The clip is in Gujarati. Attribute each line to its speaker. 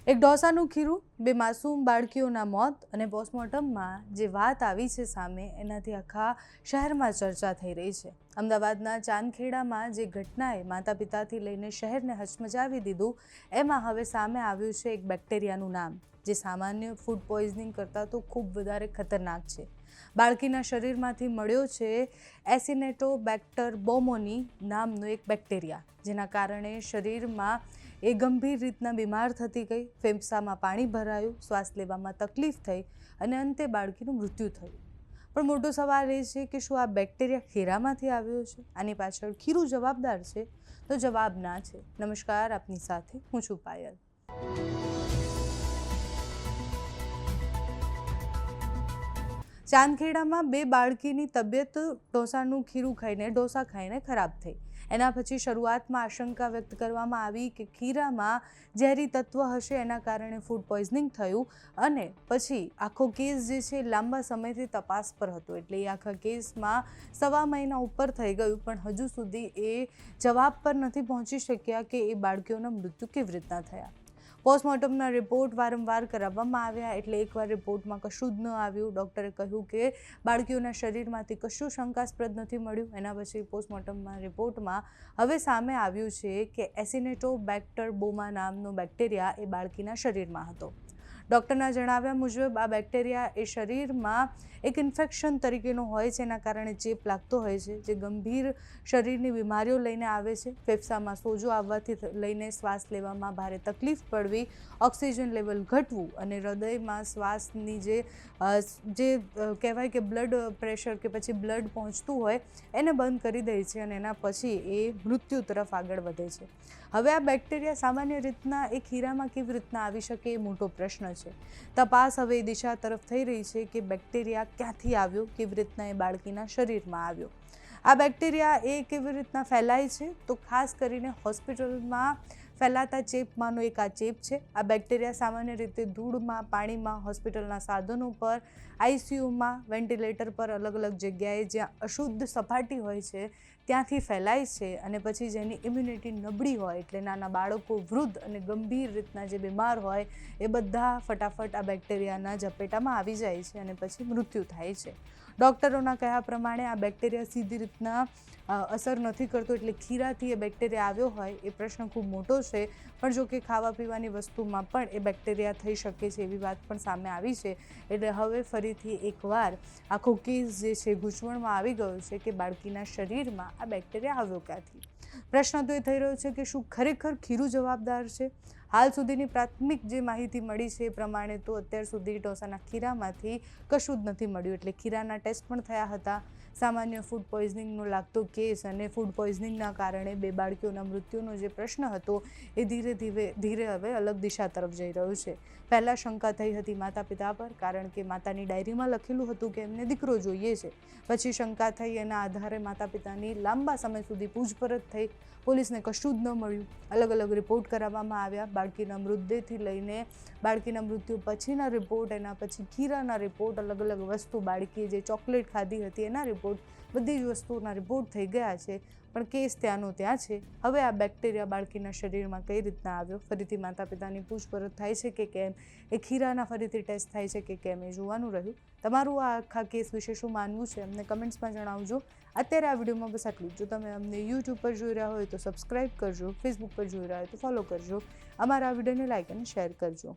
Speaker 1: એક ઢોસાનું ખીરું, બે માસૂમ બાળકીઓના મોત અને પોસ્ટમોર્ટમમાં જે વાત આવી છે સામે, એનાથી આખા શહેરમાં ચર્ચા થઈ રહી છે. અમદાવાદના ચાંદખેડામાં જે ઘટનાએ માતા પિતાથી લઈને શહેરને હચમચાવી દીધું, એમાં હવે સામે આવ્યું છે એક બેક્ટેરિયાનું નામ, જે સામાન્ય ફૂડ પોઈઝનિંગ કરતાં તો ખૂબ વધારે ખતરનાક છે. બાળકીના શરીરમાંથી મળ્યો છે એસિનેટોબેક્ટર બોમોની નામનો એક બેક્ટેરિયા, જેના કારણે શરીરમાં એ ગંભીર રીતના બીમાર થતી ગઈ, ફેફસામાં પાણી ભરાયું, શ્વાસ લેવામાં તકલીફ થઈ અને અંતે બાળકીનું મૃત્યુ થયું. પણ મોટો સવાલ એ છે કે શું આ બેક્ટેરિયા ખીરામાંથી આવ્યો છે? આની પાછળ ખીરું જવાબદાર છે? તો જવાબ ના છે. નમસ્કાર, આપની સાથે હું છું પાયલ. ચાંદખેડામાં બે બાળકીની તબિયત ઢોસા ખાઈને ખરાબ થઈ. એના પછી શરૂઆતમાં આશંકા વ્યક્ત કરવામાં આવી કે ખીરામાં ઝેરી તત્વ હશે, એના કારણે ફૂડ પોઈઝનિંગ થયું. અને પછી આખો કેસ જે છે લાંબા સમયથી તપાસ પર હતો, એટલે એ આખા કેસમાં 1.25 મહિના ઉપર થઈ ગયું, પણ હજુ સુધી એ જવાબ પર નથી પહોંચી શક્યા કે એ બાળકીઓના મૃત્યુ કેવી રીતના થયા. પોસ્ટમોર્ટમના રિપોર્ટ વારંવાર કરાવવામાં આવ્યા, એટલે એકવાર રિપોર્ટમાં કશું જ ન આવ્યું. ડૉક્ટરે કહ્યું કે બાળકીઓના શરીરમાંથી કશું શંકાસ્પદ નથી મળ્યું. એના પછી પોસ્ટમોર્ટમના રિપોર્ટમાં હવે સામે આવ્યું છે કે એસિનેટોબેક્ટર બોમા નામનો બેક્ટેરિયા એ બાળકીના શરીરમાં હતો. ડૉક્ટરના જણાવ્યા મુજબ આ બેક્ટેરિયા એ શરીરમાં એક ઇન્ફેક્શન તરીકેનો હોય છે, એના કારણે ચેપ લાગતો હોય છે, જે ગંભીર શરીરની બીમારીઓ લઈને આવે છે. ફેફસામાં સોજો આવવાથી લઈને શ્વાસ લેવામાં ભારે તકલીફ પડવી, ઓક્સિજન લેવલ ઘટવું અને હૃદયમાં શ્વાસની જે કહેવાય કે બ્લડ પ્રેશર કે પછી બ્લડ પહોંચતું હોય એને બંધ કરી દે છે અને એના પછી એ મૃત્યુ તરફ આગળ વધે છે. હવે આ બેક્ટેરિયા સામાન્ય રીતના એ ખીરામાં કેવી રીતના આવી શકે એ મોટો પ્રશ્ન છે. તપાસ હવે એ દિશા તરફ થઈ રહી છે કે બેક્ટેરિયા ક્યાંથી આવ્યો, કેવી રીતના એ બાળકીના શરીરમાં આવ્યો. આ બેક્ટેરિયા એ કેવી રીતના ફેલાય છે, તો ખાસ કરીને હોસ્પિટલમાં ફેલાતા ચેપમાંનો એક આ ચેપ છે. આ બેક્ટેરિયા સામાન્ય રીતે ધૂળમાં, પાણીમાં, હોસ્પિટલના સાધનો પર, આઈસીયુમાં, વેન્ટિલેટર પર, અલગ અલગ જગ્યાએ જ્યાં અશુદ્ધ સપાટી હોય છે ત્યાંથી ફેલાય છે. અને પછી જેની ઇમ્યુનિટી નબળી હોય, એટલે નાના બાળકો, વૃદ્ધ અને ગંભીર રીતના જે બીમાર હોય એ બધા ફટાફટ આ બેક્ટેરિયાના ઝપેટામાં આવી જાય છે અને પછી મૃત્યુ થાય છે. ડૉક્ટરોના કહ્યા પ્રમાણે આ બેક્ટેરિયા સીધી રીતના અસર નથી કરતો, એટલે ખીરાથી એ બેક્ટેરિયા આવ્યો હોય એ પ્રશ્ન ખૂબ મોટો છે. પણ જો કે ખાવા પીવાની વસ્તુમાં પણ એ બેક્ટેરિયા થઈ શકે છે એવી વાત પણ સામે આવી છે. એટલે હવે ફરીથી એકવાર આખો કેસ જે છે ગૂંચવણમાં આવી ગયો છે કે બાળકીના શરીરમાં આ બેક્ટેરિયા આવ્યો ક્યાંથી. પ્રશ્ન તો એ થઈ રહ્યો છે કે શું ખરેખર ખીરું જવાબદાર છે? હાલ સુધીની પ્રાથમિક જે માહિતી મળી છે એ પ્રમાણે તો અત્યાર સુધી ઢોસાના ખીરામાંથી કશું જ નથી મળ્યું. એટલે ખીરાના ટેસ્ટ પણ થયા હતા. સામાન્ય ફૂડ પોઈઝનિંગનો લાગતો કેસ અને ફૂડ પોઈઝનિંગના કારણે બે બાળકીઓના મૃત્યુનો જે પ્રશ્ન હતો એ ધીરે હવે અલગ દિશા તરફ જઈ રહ્યું છે. પહેલાં શંકા થઈ હતી માતા પિતા પર, કારણ કે માતાની ડાયરીમાં લખેલું હતું કે એમને દીકરો જોઈએ છે. પછી શંકા થઈ, એના આધારે માતા પિતાની લાંબા સમય સુધી પૂછપરછ થઈ. પોલીસને કશું જ ન મળ્યું. અલગ અલગ રિપોર્ટ કરાવવામાં આવ્યા. બાળકીના મૃતદેહથી લઈને બાળકીના મૃત્યુ પછીના રિપોર્ટ, એના પછી ખીરાના રિપોર્ટ, અલગ અલગ વસ્તુ, બાળકીએ જે ચોકલેટ ખાધી હતી એના રિપોર્ટ, બધી જ વસ્તુઓના રિપોર્ટ થઈ ગયા છે. પણ કેસ ત્યાંનો ત્યાં છે. હવે આ બેક્ટેરિયા બાળકીના શરીરમાં કઈ રીતના આવ્યો, ફરીથી માતા પિતાની પૂછપરછ થાય છે કે કેમ, એ ખીરાના ફરીથી ટેસ્ટ થાય છે કે કેમ, એ જોવાનું રહ્યું. તમારું આ આખા કેસ વિશે શું માનવું છે અમને કમેન્ટ્સમાં જણાવજો. અત્યારે આ વિડીયોમાં બસ આટલું. જો તમે અમને યુટ્યુબ પર જોઈ રહ્યા હોય તો સબસ્ક્રાઈબ કરજો, ફેસબુક પર જોઈ રહ્યા હોય તો ફોલો કરજો, અમારા આ વિડીયોને લાઈક અને શેર કરજો.